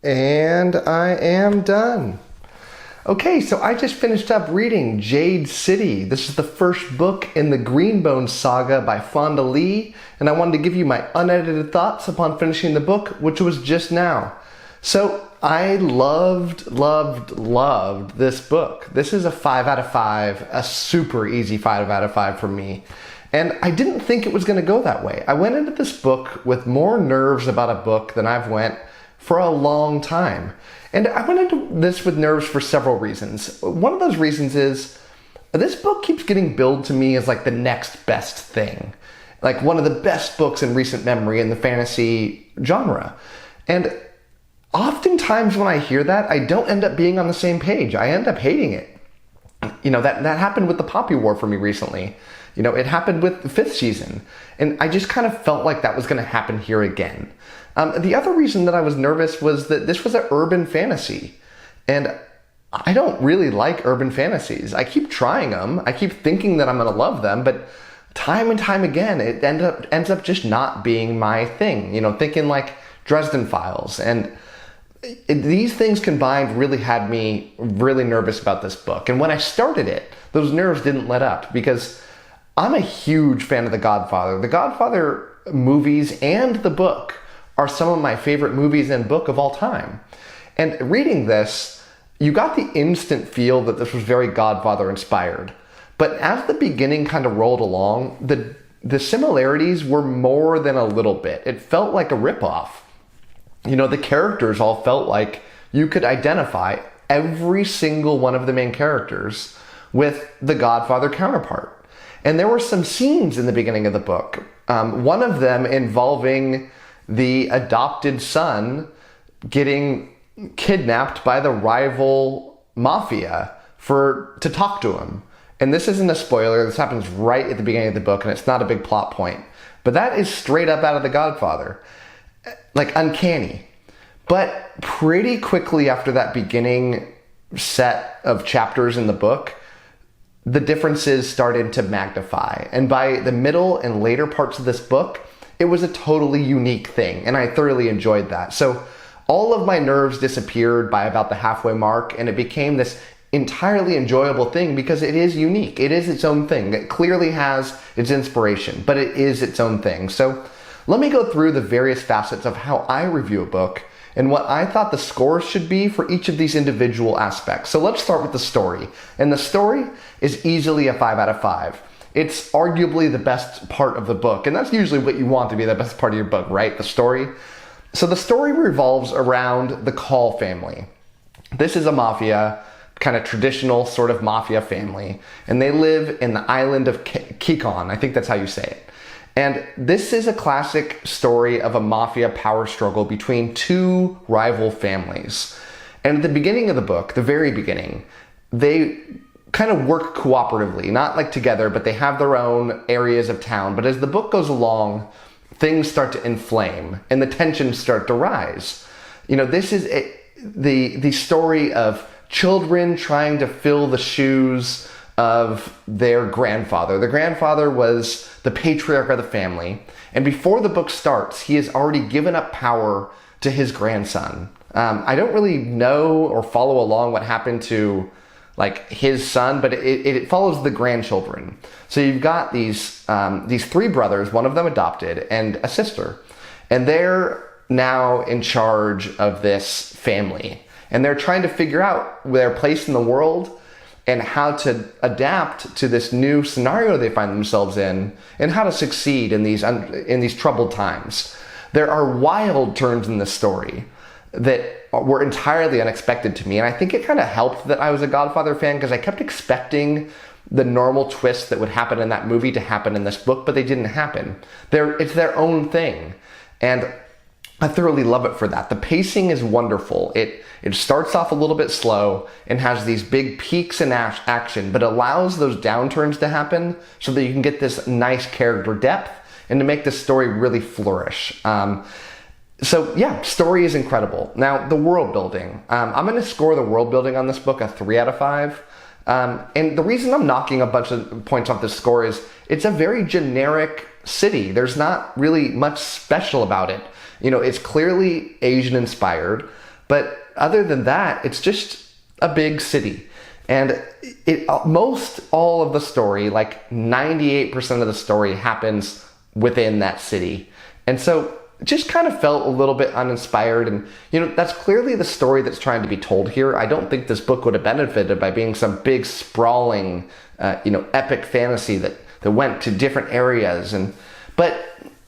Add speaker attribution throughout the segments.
Speaker 1: And I am done. Okay, so I just finished up reading Jade City. This is the first book in the Green Bone Saga by Fonda Lee, and I wanted to give you my unedited thoughts upon finishing the book, which was just now. So I loved this book. This is a 5 out of 5, a super easy 5 out of 5 for me. And I didn't think it was going to go that way. I went into this book with more nerves about a book than I've went for a long time. And I went into this with nerves for several reasons. One of those reasons is this book keeps getting billed to me as like the next best thing. Like one of the best books in recent memory in the fantasy genre. And oftentimes when I hear that, I don't end up being on the same page. I end up hating it. You know, that happened with the Poppy War for me recently. You know, it happened with the 5th season. And I just kind of felt like that was going to happen here again. The other reason that I was nervous was that this was an urban fantasy. And I don't really like urban fantasies. I keep trying them. I keep thinking that I'm going to love them. But time and time again, it ends up just not being my thing. You know, thinking like Dresden Files. And these things combined really had me really nervous about this book. And when I started it, those nerves didn't let up because I'm a huge fan of The Godfather. The Godfather movies and the book are some of my favorite movies and book of all time. And reading this, you got the instant feel that this was very Godfather inspired. But as the beginning kind of rolled along, the similarities were more than a little bit. It felt like a ripoff. You know, the characters all felt like you could identify every single one of the main characters with the Godfather counterpart. And there were some scenes in the beginning of the book. One of them involving the adopted son getting kidnapped by the rival mafia to talk to him. And this isn't a spoiler. This happens right at the beginning of the book, and it's not a big plot point. But that is straight up out of The Godfather. Like uncanny. But pretty quickly after that beginning set of chapters in the book, the differences started to magnify. And by the middle and later parts of this book, it was a totally unique thing, and I thoroughly enjoyed that. So all of my nerves disappeared by about the halfway mark, and it became this entirely enjoyable thing because it is unique. It is its own thing. It clearly has its inspiration, but it is its own thing. So let me go through the various facets of how I review a book and what I thought the scores should be for each of these individual aspects. So let's start with the story. And the story is easily a 5 out of 5. It's arguably the best part of the book, and that's usually what you want to be the best part of your book, right? The story. So the story revolves around the Call family. This is a mafia, kind of traditional sort of mafia family, and they live in the island of Kikon. I think that's how you say it. And this is a classic story of a mafia power struggle between two rival families. And at the beginning of the book, the very beginning, they kind of work cooperatively, not like together, but they have their own areas of town. But as the book goes along, things start to inflame and the tensions start to rise. You know, this is the story of children trying to fill the shoes of their grandfather. The grandfather was the patriarch of the family. And before the book starts, he has already given up power to his grandson. I don't really know or follow along what happened to like his son, but it follows the grandchildren. So you've got these 3 brothers, one of them adopted, and a sister. And they're now in charge of this family. And they're trying to figure out their place in the world and how to adapt to this new scenario they find themselves in and how to succeed in these troubled times. There are wild turns in this story that were entirely unexpected to me. And I think it kind of helped that I was a Godfather fan because I kept expecting the normal twists that would happen in that movie to happen in this book, but they didn't happen. It's their own thing. And I thoroughly love it for that. The pacing is wonderful. It starts off a little bit slow and has these big peaks in action, but allows those downturns to happen so that you can get this nice character depth and to make this story really flourish. So yeah, story is incredible. Now, the world building. I'm going to score the world building on this book a 3 out of 5. And the reason I'm knocking a bunch of points off this score is it's a very generic city. There's not really much special about it. You know, it's clearly Asian inspired, But other than that, it's just a big city. And most all of the story, like 98% of the story, happens within that city. And so it just kind of felt a little bit uninspired. And, that's clearly the story that's trying to be told here. I don't think this book would have benefited by being some big, sprawling, epic fantasy that went to different areas. But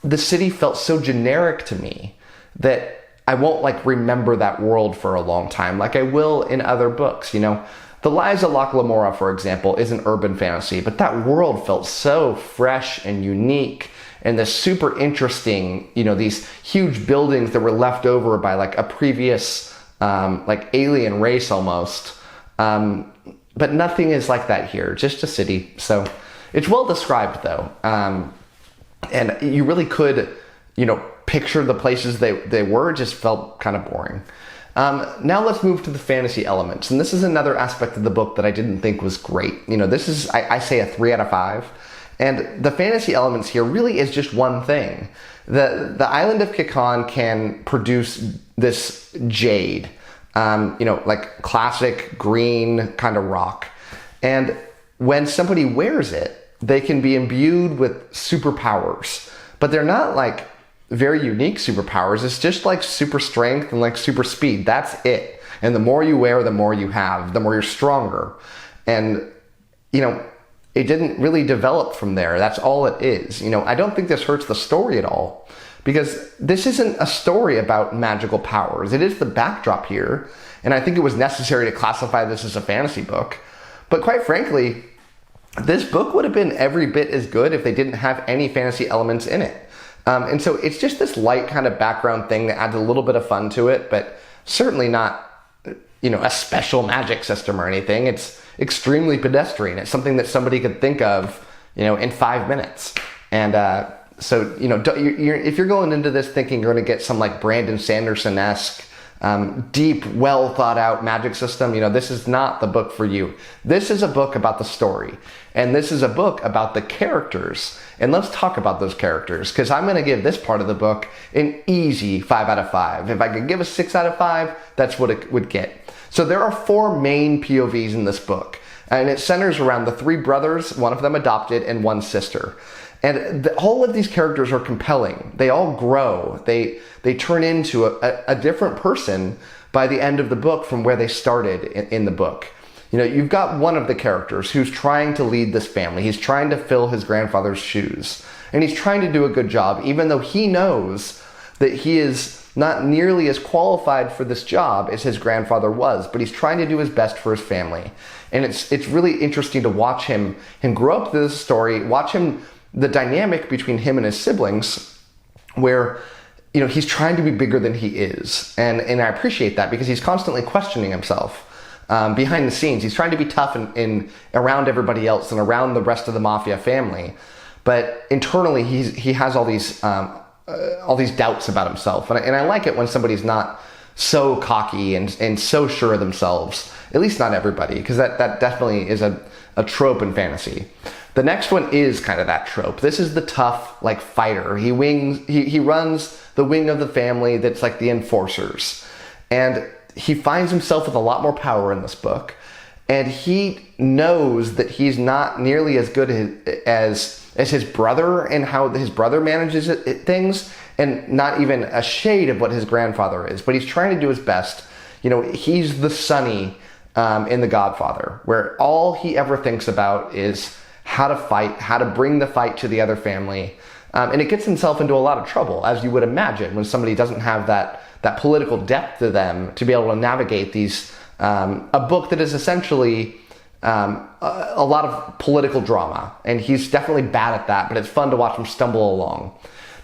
Speaker 1: the city felt so generic to me that I won't remember that world for a long time like I will in other books. The Lies of Locke Lamora, for example, is an urban fantasy, but that world felt so fresh and unique, and this super interesting, these huge buildings that were left over by a previous alien race almost. But nothing is like that here, just a city. So it's well described though. And you really could, picture the places they were. It just felt kind of boring. Now let's move to the fantasy elements. And this is another aspect of the book that I didn't think was great. This is, I say, a 3 out of 5. And the fantasy elements here really is just one thing. The island of Kikan can produce this jade, classic green kind of rock. And when somebody wears it, they can be imbued with superpowers. But they're not very unique superpowers. It's just super strength and super speed. That's it. And the more you wear, the more you have, the more you're stronger. And, it didn't really develop from there. That's all it is. I don't think this hurts the story at all, because this isn't a story about magical powers. It is the backdrop here. And I think it was necessary to classify this as a fantasy book. But quite frankly, this book would have been every bit as good if they didn't have any fantasy elements in it. And so it's just this light kind of background thing that adds a little bit of fun to it, but certainly not, a special magic system or anything. It's extremely pedestrian. It's something that somebody could think of, in 5 minutes. And so, if you're going into this thinking you're going to get some Brandon Sanderson-esque, deep, well thought out magic system, this is not the book for you. This is a book about the story. And this is a book about the characters. And let's talk about those characters, because I'm going to give this part of the book an easy 5 out of 5. If I could give a 6 out of 5, that's what it would get. So there are 4 main POVs in this book. And it centers around the 3 brothers, one of them adopted, and 1 sister. And all of these characters are compelling. They all grow. They turn into a different person by the end of the book from where they started in the book. You've got one of the characters who's trying to lead this family. He's trying to fill his grandfather's shoes. And he's trying to do a good job, even though he knows that he is not nearly as qualified for this job as his grandfather was. But he's trying to do his best for his family. And it's really interesting to watch him grow up through this story, watch him, the dynamic between him and his siblings, where he's trying to be bigger than he is. And I appreciate that, because he's constantly questioning himself. Behind the scenes, he's trying to be tough in around everybody else and around the rest of the mafia family, but internally he has all these doubts about himself. And I like it when somebody's not so cocky and so sure of themselves. At least not everybody, because that definitely is a trope in fantasy. The next one is kind of that trope. This is the tough fighter. He runs the wing of the family that's the enforcers, and he finds himself with a lot more power in this book, and he knows that he's not nearly as good as his brother and how his brother manages things, and not even a shade of what his grandfather is, but he's trying to do his best. He's the Sonny in The Godfather, where all he ever thinks about is how to fight, how to bring the fight to the other family. And it gets himself into a lot of trouble, as you would imagine, when somebody doesn't have that political depth to them to be able to navigate these, a book that is essentially a lot of political drama. And he's definitely bad at that, but it's fun to watch him stumble along.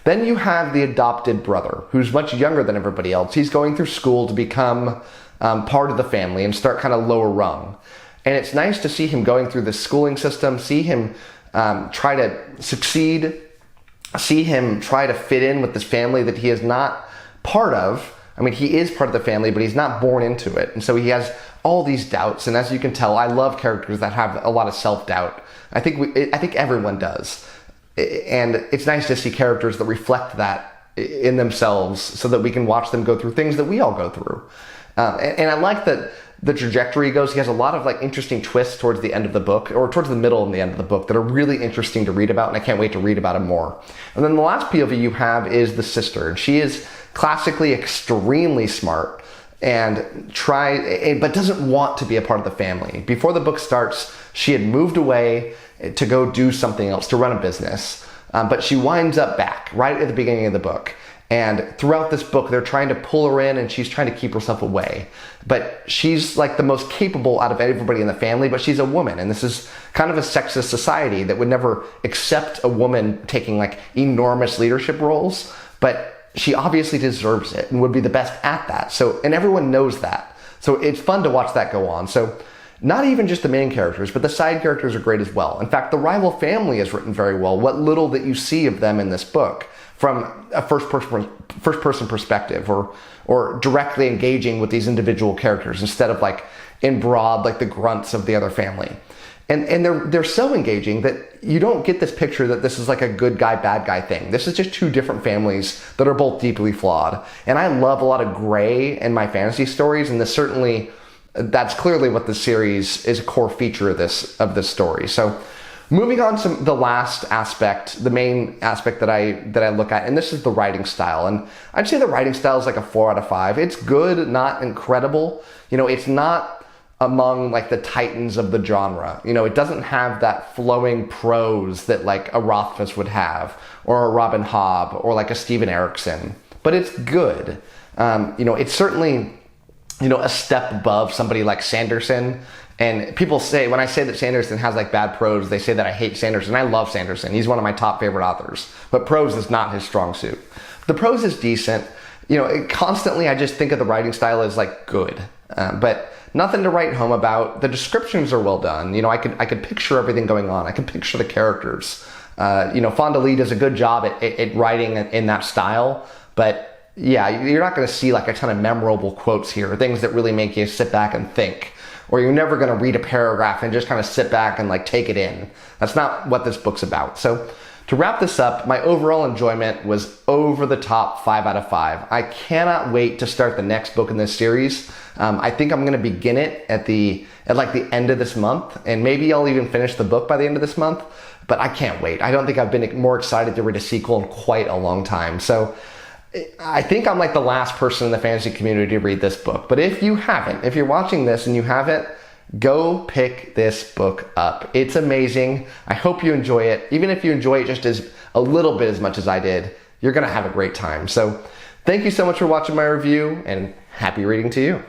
Speaker 1: Then you have the adopted brother, who's much younger than everybody else. He's going through school to become part of the family and start kind of lower rung. And it's nice to see him going through this schooling system, see him try to succeed, see him try to fit in with this family that he is not part of. I mean, he is part of the family, but he's not born into it. And so he has all these doubts. And as you can tell, I love characters that have a lot of self-doubt. I think everyone does. And it's nice to see characters that reflect that in themselves so that we can watch them go through things that we all go through. And I like that the trajectory goes. He has a lot of like interesting twists towards the end of the book, or towards the middle and the end of the book, that are really interesting to read about, and I can't wait to read about him more. And then the last POV you have is the sister, and she is classically extremely smart but doesn't want to be a part of the family. Before the book starts, she had moved away to go do something else, to run a business, but she winds up back right at the beginning of the book. And throughout this book, they're trying to pull her in, and she's trying to keep herself away. But she's like the most capable out of everybody in the family, but she's a woman. And this is kind of a sexist society that would never accept a woman taking like enormous leadership roles. But she obviously deserves it and would be the best at that. So, and everyone knows that. So it's fun to watch that go on. So not even just the main characters, but the side characters are great as well. In fact, the rival family is written very well. What little that you see of them in this book, from a first person perspective, or directly engaging with these individual characters instead of like in broad, like the grunts of the other family. And they're so engaging that you don't get this picture that this is like a good guy, bad guy thing. This is just two different families that are both deeply flawed. And I love a lot of gray in my fantasy stories, and that's clearly what the series is, a core feature of this story. So moving on to the last aspect, the main aspect that I look at, and this is the writing style. And I'd say the writing style is like a 4 out of 5. It's good, not incredible. It's not among like the titans of the genre. It doesn't have that flowing prose that like a Rothfuss would have, or a Robin Hobb, or like a Steven Erikson. But it's good. It's certainly a step above somebody like Sanderson. And people say, when I say that Sanderson has like bad prose, they say that I hate Sanderson. I love Sanderson. He's one of my top favorite authors. But prose is not his strong suit. The prose is decent. Constantly I just think of the writing style as like good. But nothing to write home about. The descriptions are well done. I could picture everything going on. I could picture the characters. Fonda Lee does a good job at writing in that style. But yeah, you're not going to see like a ton of memorable quotes here, things that really make you sit back and think. Or you're never going to read a paragraph and just kind of sit back and like take it in. That's not what this book's about. So to wrap this up, my overall enjoyment was over the top 5 out of 5. I cannot wait to start the next book in this series. I think I'm going to begin it at like the end of this month, and maybe I'll even finish the book by the end of this month, but I can't wait. I don't think I've been more excited to read a sequel in quite a long time. So I think I'm like the last person in the fantasy community to read this book. But if you're watching this and you haven't, go pick this book up. It's amazing. I hope you enjoy it. Even if you enjoy it just a little bit as much as I did, you're going to have a great time. So thank you so much for watching my review, and happy reading to you.